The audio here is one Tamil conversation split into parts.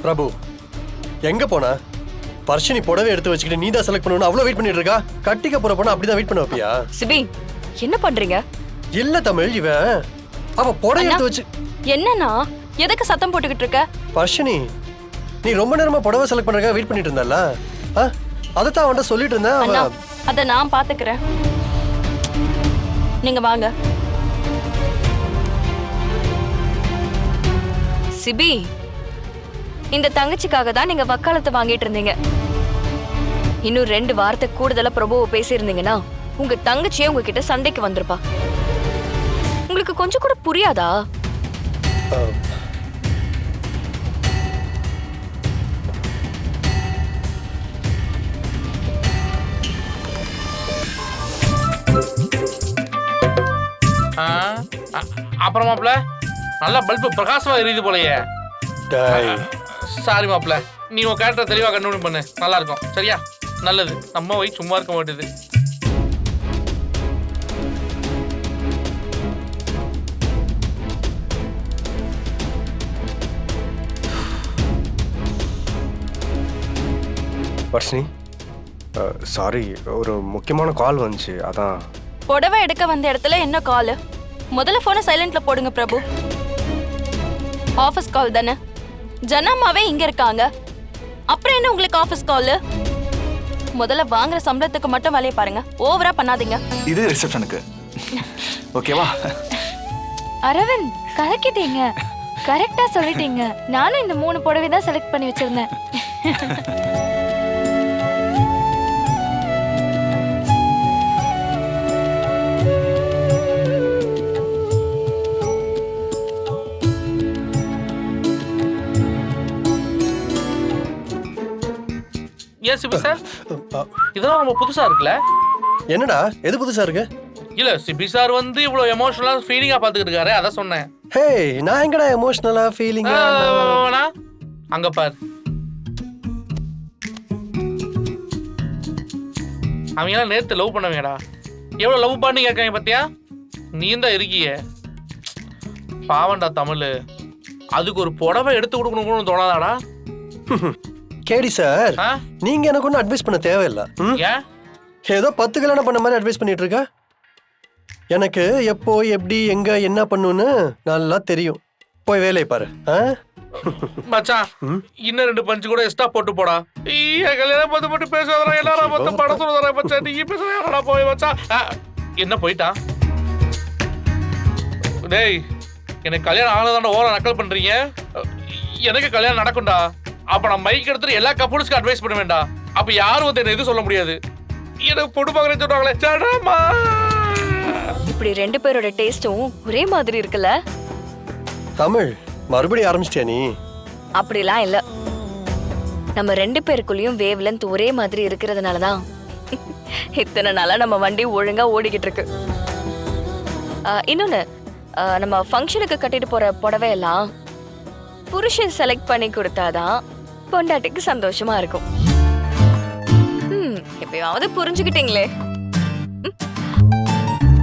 பிரபு எங்க போனா? பர்ஷினி புடவை எடுத்து வச்சுக்கிட்டு நீ தான் செலக்ட் பண்ணணும் அவ்வளவு வெயிட் பண்ணிட்டு இருக்கா. கட்டிக்க போற பொண்ணு அப்படிதான் வெயிட் பண்ண வைப்பியா? சிபி என்ன பண்றீங்க? இல்ல தமிழ், இவன் அவ புடவை எடுத்து வச்சு. என்னன்னா எதுக்கு சத்தம் போட்டுக்கிட்டு இருக்க? பர்ஷினி நீ ரொம்ப நேரமா புடவை செலக்ட் பண்றதுக்காக வெயிட் பண்ணிட்டு இருந்தல்ல, அதைத்தான் அவன்கிட்ட சொல்லிட்டு இருந்தேன். அத நான் பாத்துக்கிறேன், நீங்க வாங்க. சிபி இந்த தங்கச்சிக்காக தான் நீங்க வக்காலத்தை வாங்கிட்டு இருந்தீங்க. இன்னும் 2 வார்த்தை கூடுதலா பிரபுவை பேசியிருந்தீங்கன்னா உங்க தங்கச்சியே உங்ககிட்ட சண்டைக்கு வந்திருப்பா. உங்களுக்கு கொஞ்சம் கூட புரியாதா? அப்புறம் மாப்ள நல்லா பல்பு பிரகாசமா எரியுது போலயே. சாரி மாப்ள, நீ உன் கேரக்டர் தெளிவா கண்டுபிடி பண்ணு, நல்லா இருக்கும். சரியா? நல்லது, நம்ம போய் சும்மா இருக்க மாட்டேது. வர்ஷினி சாரி, ஒரு முக்கியமான கால் வந்துச்சு அதான். புடவை எடுக்க வந்த இடத்துல என்ன கால்? முதல்ல போனை சைலண்ட்ல போடுங்க பிரபு. ஆபீஸ் கால் தானே. ஜனமாவே இங்க இருக்காங்க, அப்புறம் என்ன உங்களுக்கு ஆபீஸ் கால்? முதல்ல வாங்குற சம்பளத்துக்கு மட்டும் வேலையை பாருங்க, ஓவரா பண்ணாதீங்க. இது ரிசப்ஷனுக்கு ஓகேவா? அரவிந்த் கலக்கிட்டீங்க, கரெக்டா சொல்லிட்டீங்க. நானும் இந்த 3 புடவை தான் செலக்ட் பண்ணி வச்சிருந்தேன். ஏன் சிபி சார், இதெல்லாம் நம்ம புதுசா இருக்குல்ல? என்னடா எது புதுசா இருக்கு? இல்ல சிபி சார் வந்து இவ்வளவு எமோஷனலா ஃபீலிங்கா பாத்துக்கிட்டு இருக்காரு, அத சொன்னேன். ஹே, நான் எங்கடா எமோஷனலா ஃபீலிங்கா? அங்க பாரு, அவங்க எல்லாம் நேத்து லவ் பண்ணவங்கடா. எவ்வளவு லவ் பண்ணி கேட்காங்க பாத்தியா? நீ தான் இருக்கிய பாவண்டா தமிழ். அதுக்கு ஒரு புடவை எடுத்து கொடுக்கணும்னு தோணாதாடா? கேடி சார், நீங்க எனக்கு ஒன்றும் அட்வைஸ் பண்ண தேவையில்லை. ஏதோ 10 கல்யாணம் பண்ண மாதிரி அட்வைஸ் பண்ணிட்டு இருக்க. எனக்கு எப்போ எப்படி எங்க என்ன பண்ணுன்னு நல்லா தெரியும். போய் வேலையை பாரு. மச்சான் இன்னும் 2 பஞ்சு கூட எக்ஸ்ட்ரா போட்டு போடா. கல்யாணம் பார்த்து மட்டும் பேசாதடா, எல்லாரும் மொத்தம் படம் சொல்லுறா மச்சான். நீ பேசுறா போய் மச்சான். என்ன போயிட்டா? டேய், எனக்கு கல்யாணம் ஆனதாண்ட ஓர நக்கல் பண்றீங்க. எனக்கு கல்யாணம் நடக்கும்டா. அப்ப நான் மைக் எடுத்துட்டு எல்லா கப்புள்ஸ்க்கு அட்வைஸ் பண்ண வேண்டாம். அப்ப யாரும் வந்து என்ன எதுவும் சொல்ல முடியாது. எனக்கு பொண்ணு பார்க்கறேன்னு சொல்றாங்களே. சடமா இப்படி 2 பேரோட டேஸ்டும் ஒரே மாதிரி இருக்குல்ல? தமிழ் மறுபடியும் ஆரம்பிச்சிட்டியா நீ? அப்படிலாம் இல்ல, நம்ம 2 பேருக்குள்ளயும் வேவ் லென்த் ஒரே மாதிரி இருக்கிறதுனாலதான் இத்தனை நாளா நம்ம வண்டி ஒழுங்கா ஓடிக்கிட்டு இருக்கு. இன்னொன்னு, நம்ம ஃபங்க்ஷனுக்கு கட்டிட்டு போற புடவை எல்லாம் புருஷன் செலக்ட் பண்ணி கொடுத்தாதான் பொண்டாட்டிக்கு சந்தோஷமா இருக்கும். எப்பயாவது புரிஞ்சுக்கிட்டீங்களே.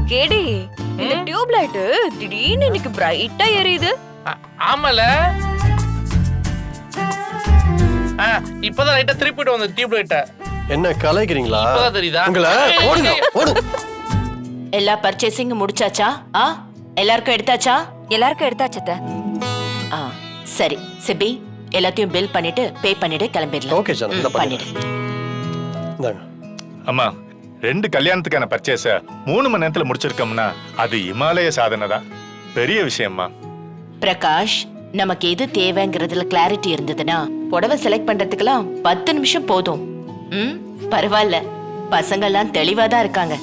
கேடி, இந்த டியூப் லைட் திடீர்னு இன்னைக்கு பிரைட்டா எரியுது. ஆமால, இப்பதான் லைட்டா திருப்பிட்டு வந்து டியூப் லைட்ட. என்ன கலைக்கிறீங்களா? இப்பதான் தெரியுதா? எல்லா பர்ச்சேசிங் முடிச்சாச்சா? எல்லாருக்கும் எடுத்தாச்சா? எல்லாருக்கும் எடுத்தாச்சத. சரி சிபி, எல்லாத்தையும் பில் பண்ணிட்டு பே பண்ணிட்டு கிளம்பிடலாம். ஓகே சார், இந்த பண்ணிடு. அம்மா, 2 கல்யாணத்துக்கான பர்ச்சேஸ 3 மணி நேரத்துல முடிச்சிருக்கோம்னா அது இமாலய சாதனை தான். பெரிய விஷயம்மா. பிரகாஷ், நமக்கு எது தேவைங்கிறதுல கிளாரிட்டி இருந்ததுன்னா புடவை செலக்ட் பண்றதுக்கெல்லாம் 10 நிமிஷம் போதும். பரவாயில்ல, பசங்க எல்லாம் தெளிவா தான் இருக்காங்க.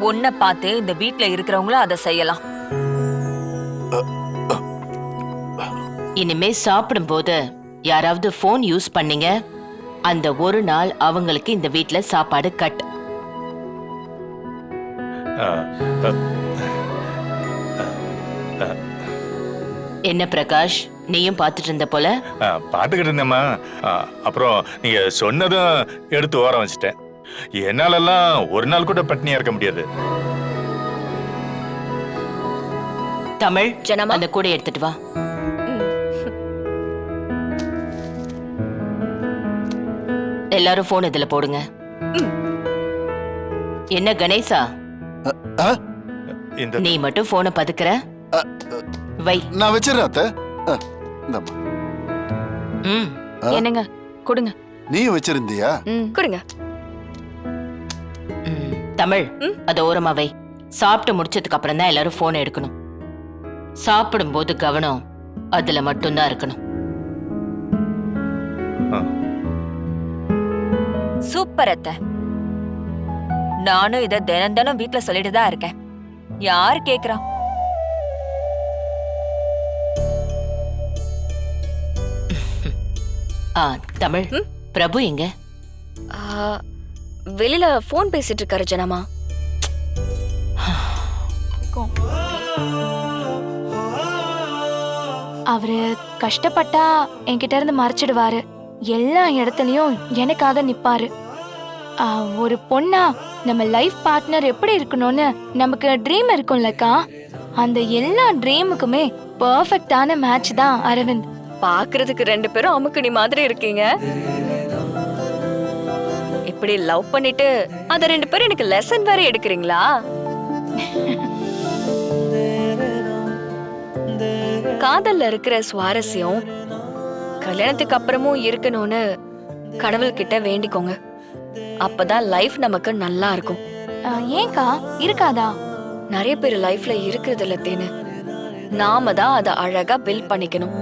ஒன்ன பார்த்து இந்த வீட்ல இருக்கிறவங்களும் அதை செய்யலாம். இனிமே சாப்பிடும் போது யாராவது போன் யூஸ் பண்ணீங்க, அந்த ஒரு நாள் அவங்களுக்கு இந்த வீட்ல சாப்பாடு கட். ஆ, என்ன பிரகாஷ், நீயும் பார்த்துட்டு இருந்த போல? பாத்துக்கிட்டு இருந்தேம்மா. அப்புறம் நீங்க சொன்னதும் எடுத்து ஓரம் வச்சுட்டேன். என்னாலெல்லாம் ஒரு நாள் கூட பட்னியா இருக்க முடியாது. தமிழ், ஜனமா. அந்த கூட எடுத்துட்டு வா. எல்லாரும் போன் இதுல போடுங்க. என்ன கணேசா, இந்த நீ மட்டும் போனை பதுக்குற? வை. நான் வச்சிடறேன் அத்தை. இந்தாம்மா. ம். என்னங்க கொடுங்க. நீயும் வச்சிருந்தியா? கொடுங்க. ம். தமிழ், அத ஓரமா வை. சாப்பிட்டு முடிச்சதுக்கு அப்புறம் தான் எல்லாரும் போன் எடுக்கணும். சாப்பிடும்போது கவனம் அதுல மட்டும்தான் இருக்கணும். சூப்பர் அத்தை. நானும் இத தினம் தினம் வீட்ல சொல்லிட்டு தான் இருக்கேன். யாரு கேக்குறா? தமிழ், பிரபு எங்க? வெளியில போன் பேசிட்டு இருக்காரு ஜனமா. அவரு கஷ்டப்பட்டா என்கிட்ட இருந்து மறைச்சிடுவாரு. எல்லா இடத்துலயும் எனக்காக நிப்பாரு. ஒரு பொண்ணா நம்ம லைஃப் பார்ட்னர் எப்படி இருக்கணும்னு நமக்கு ட்ரீம் இருக்கும்லக்கா, அந்த எல்லா ட்ரீமுக்குமே பெர்ஃபெக்ட்டான மேட்ச் தான் அரவிந்த். பாக்குறதுக்கு 2 பேரும் அமுக்குனி மாதிரி இருக்கீங்க. இப்படி லவ் பண்ணிட்டு அத 2 பேரும் எனக்கு லெசன் வேற எடுக்கிறீங்களா? காதல்ல இருக்கிற சுவாரஸ்யம் கல்யாணத்துக்கு அப்புறமும் இருக்கணும்னு கடவுள்கிட்ட வேண்டிக்கோங்க. அப்பதான் லைஃப் நமக்கு நல்லா இருக்கும். ஏன்க்கா இருக்காதா? நிறைய பேர் லைஃப்ல இருக்கிறது இல்ல தேனு. நாம தான் அதை அழகா பில்ட் பண்ணிக்கணும்.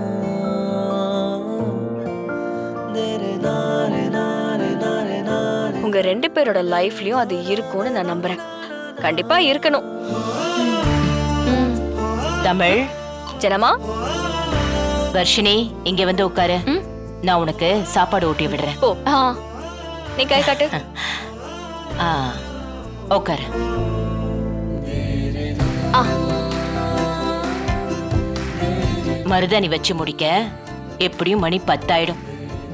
உங்க 2 பேரோட லைஃப்லயும் அது இருக்கும்னு நான் நம்புறேன். கண்டிப்பா இருக்கணும். தமிழ், ஜனமா, வர்ஷினி இங்க வந்து உட்காரு. நான் உனக்கு சாப்பாடு ஊட்டி விடுறேன். ஓ நீ கை காட்டு. உட்காரு. மருதாணி வச்சு முடிக்க எப்படியும் மணி 10 ஆயிடும்.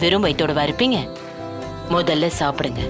வெறும் வயித்தோட இருப்பீங்க. முதல்ல சாப்பிடுங்க.